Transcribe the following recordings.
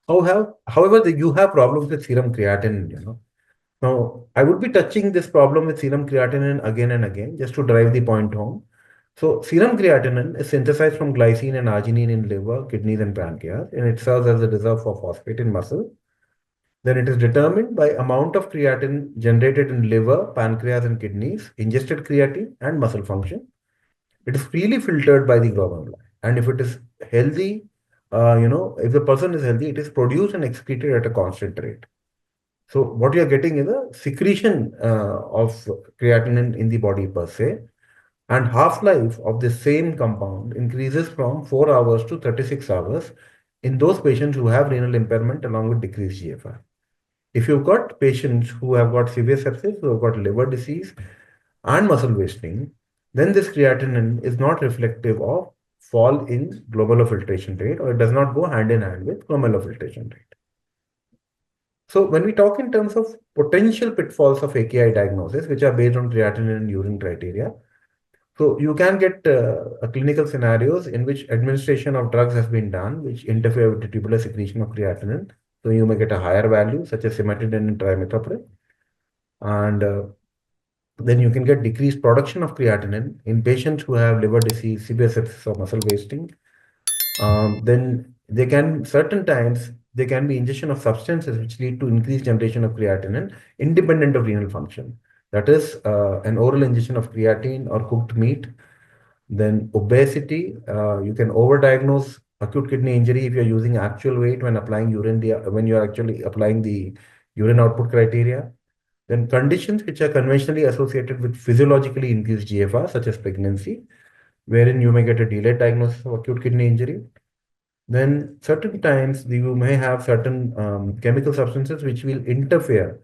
However, you have problems with serum creatinine. Now, I would be touching this problem with serum creatinine again and again just to drive the point home. So, serum creatinine is synthesized from glycine and arginine in liver, kidneys, and pancreas, and it serves as a reserve for phosphate in muscle. Then it is determined by amount of creatine generated in liver, pancreas, and kidneys, ingested creatine, and muscle function. It is freely filtered by the glomeruli. And if it is healthy, if the person is healthy, it is produced and excreted at a constant rate. So what you are getting is a secretion of creatinine in the body per se, and half-life of the same compound increases from 4 hours to 36 hours in those patients who have renal impairment along with decreased GFR. If you've got patients who have got severe sepsis, who have got liver disease and muscle wasting, then this creatinine is not reflective of fall in glomerular filtration rate, or it does not go hand in hand with glomerular filtration rate. So when we talk in terms of potential pitfalls of AKI diagnosis, which are based on creatinine and urine criteria, so you can get clinical scenarios in which administration of drugs has been done, which interfere with the tubular secretion of creatinine. So you may get a higher value, such as cimetidine and trimethoprim, and then you can get decreased production of creatinine in patients who have liver disease, severe sepsis, or muscle wasting. Then they can certain times there can be ingestion of substances which lead to increased generation of creatinine independent of renal function. That is an oral ingestion of creatine or cooked meat. Then obesity, you can overdiagnose acute kidney injury if you're using actual weight when applying when you're actually applying the urine output criteria. Then conditions which are conventionally associated with physiologically increased GFR, such as pregnancy, wherein you may get a delayed diagnosis of acute kidney injury. Then certain times you may have certain chemical substances which will interfere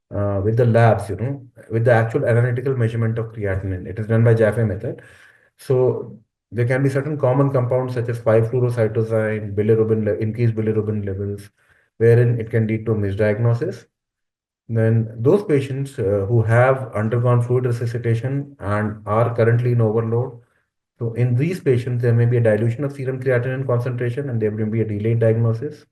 with the labs, with the actual analytical measurement of creatinine. It is done by Jaffe method. So there can be certain common compounds such as 5-fluorocytosine, increased bilirubin levels, wherein it can lead to misdiagnosis. Then those patients who have undergone fluid resuscitation and are currently in overload, so in these patients, there may be a dilution of serum creatinine concentration and there may be a delayed diagnosis.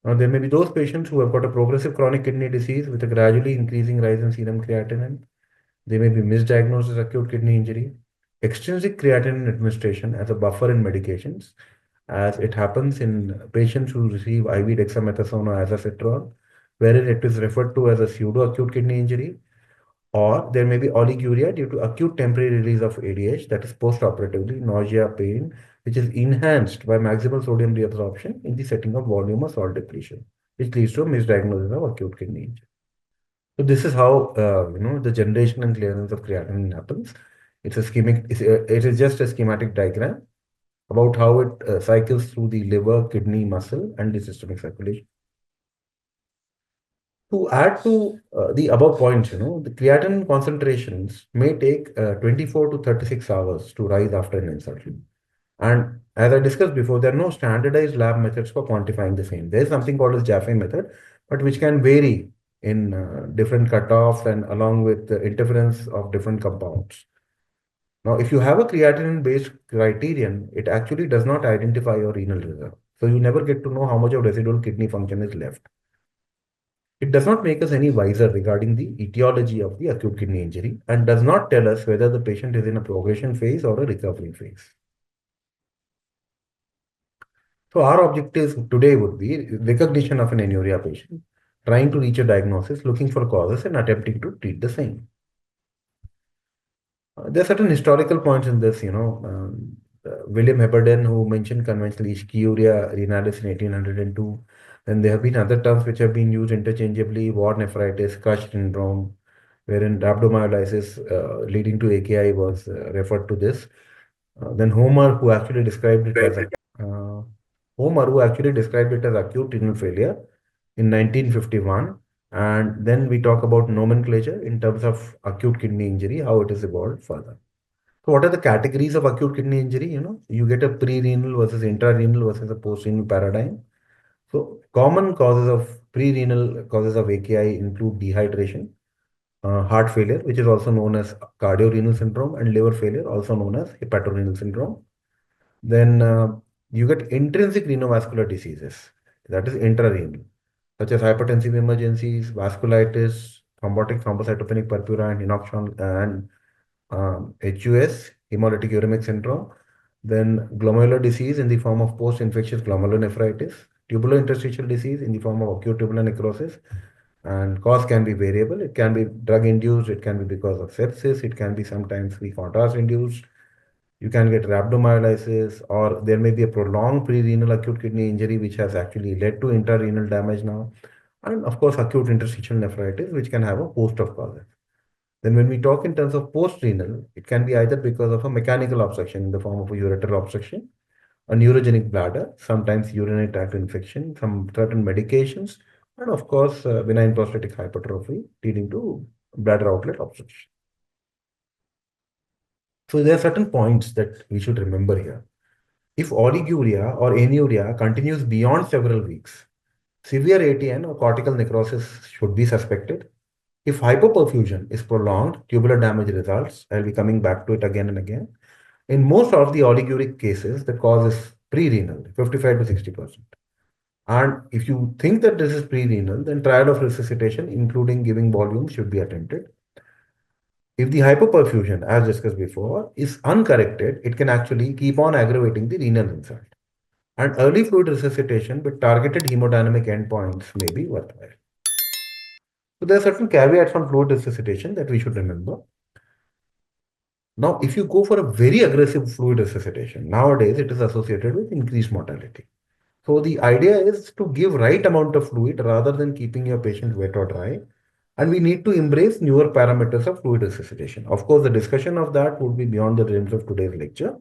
Now, there may be those patients who have got a progressive chronic kidney disease with a gradually increasing rise in serum creatinine. They may be misdiagnosed as acute kidney injury. Extrinsic creatinine administration as a buffer in medications, as it happens in patients who receive IV dexamethasone or azacetrol, wherein it is referred to as a pseudo-acute kidney injury, or there may be oliguria due to acute temporary release of ADH, that is post-operatively, nausea, pain, which is enhanced by maximal sodium reabsorption in the setting of volume or salt depletion, which leads to a misdiagnosis of acute kidney injury. So this is how the generation and clearance of creatinine happens. It is just a schematic diagram about how it cycles through the liver, kidney, muscle, and the systemic circulation. To add to the above points, the creatinine concentrations may take 24 to 36 hours to rise after an insult. And as I discussed before, there are no standardized lab methods for quantifying the same. There is something called as Jaffe method, but which can vary in different cutoffs and along with the interference of different compounds. Now, if you have a creatinine-based criterion, it actually does not identify your renal reserve. So you never get to know how much of residual kidney function is left. It does not make us any wiser regarding the etiology of the acute kidney injury and does not tell us whether the patient is in a progression phase or a recovery phase. So our objectives today would be recognition of an anuria patient, trying to reach a diagnosis, looking for causes and attempting to treat the same. There are certain historical points in this, William Heberden, who mentioned conventional ischemia renalis in 1802. Then there have been other terms which have been used interchangeably, war nephritis, Cush syndrome, wherein rhabdomyolysis leading to AKI was referred to this. Then uh, Homer, who actually described it as acute renal failure in 1951. And then we talk about nomenclature in terms of acute kidney injury, how it is evolved further. So what are the categories of acute kidney injury? You get a pre-renal versus intra-renal versus a post-renal paradigm. So common causes of pre-renal causes of AKI include dehydration, heart failure, which is also known as cardiorenal syndrome, and liver failure, also known as hepatorenal syndrome. Then you get intrinsic renovascular diseases. that is intrarenal, such as hypertensive emergencies, vasculitis, thrombotic thrombocytopenic purpura, and HUS, hemolytic uremic syndrome. Then glomerular disease in the form of post-infectious glomerulonephritis, tubular interstitial disease in the form of acute tubular necrosis, and cause can be variable. It can be drug-induced, it can be because of sepsis, it can be sometimes be contrast-induced. You can get rhabdomyolysis, or there may be a prolonged pre-renal acute kidney injury which has actually led to intrarenal damage now. And of course, acute interstitial nephritis, which can have a host of causes. Then when we talk in terms of post-renal, it can be either because of a mechanical obstruction in the form of a ureteral obstruction, a neurogenic bladder, sometimes urinary tract infection, some certain medications, and of course, benign prostatic hypertrophy leading to bladder outlet obstruction. So there are certain points that we should remember here. If oliguria or anuria continues beyond several weeks, severe ATN or cortical necrosis should be suspected. If hypoperfusion is prolonged, tubular damage results. I'll be coming back to it again and again. In most of the oliguric cases, the cause is pre-renal, 55 to 60%. And if you think that this is pre-renal, then trial of resuscitation, including giving volume, should be attempted. If the hypoperfusion, as discussed before, is uncorrected, it can actually keep on aggravating the renal insult. And early fluid resuscitation with targeted hemodynamic endpoints may be worthwhile. So there are certain caveats on fluid resuscitation that we should remember. Now, if you go for a very aggressive fluid resuscitation, nowadays it is associated with increased mortality. So the idea is to give right amount of fluid rather than keeping your patient wet or dry. And we need to embrace newer parameters of fluid resuscitation. Of course, the discussion of that would be beyond the realms of today's lecture.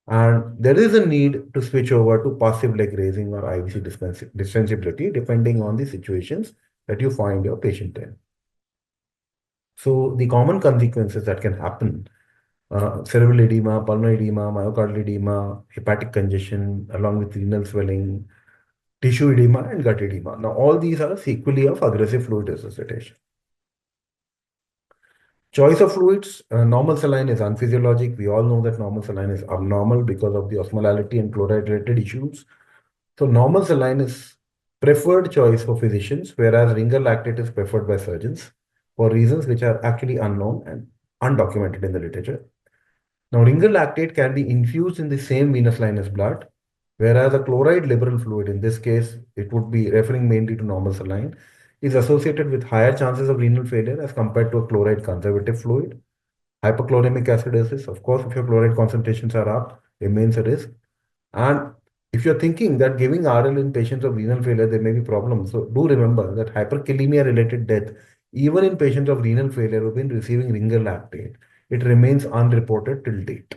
And there is a need to switch over to passive leg raising or IVC dispensability depending on the situations that you find your patient in. So the common consequences that can happen, cerebral edema, pulmonary edema, myocardial edema, hepatic congestion, along with renal swelling, tissue edema, and gut edema. Now, all these are sequelae of aggressive fluid resuscitation. Choice of fluids, normal saline is unphysiologic. We all know that normal saline is abnormal because of the osmolality and chloride-related issues. So normal saline is preferred choice for physicians, whereas ringer lactate is preferred by surgeons for reasons which are actually unknown and undocumented in the literature. Now, ringer lactate can be infused in the same venous line as blood, whereas a chloride liberal fluid, in this case, it would be referring mainly to normal saline, is associated with higher chances of renal failure as compared to a chloride conservative fluid. Hypochloremic acidosis, of course, if your chloride concentrations are up, remains a risk. And if you're thinking that giving RL in patients of renal failure, there may be problems. So do remember that hyperkalemia related death, even in patients of renal failure who've been receiving ringer lactate, it remains unreported till date.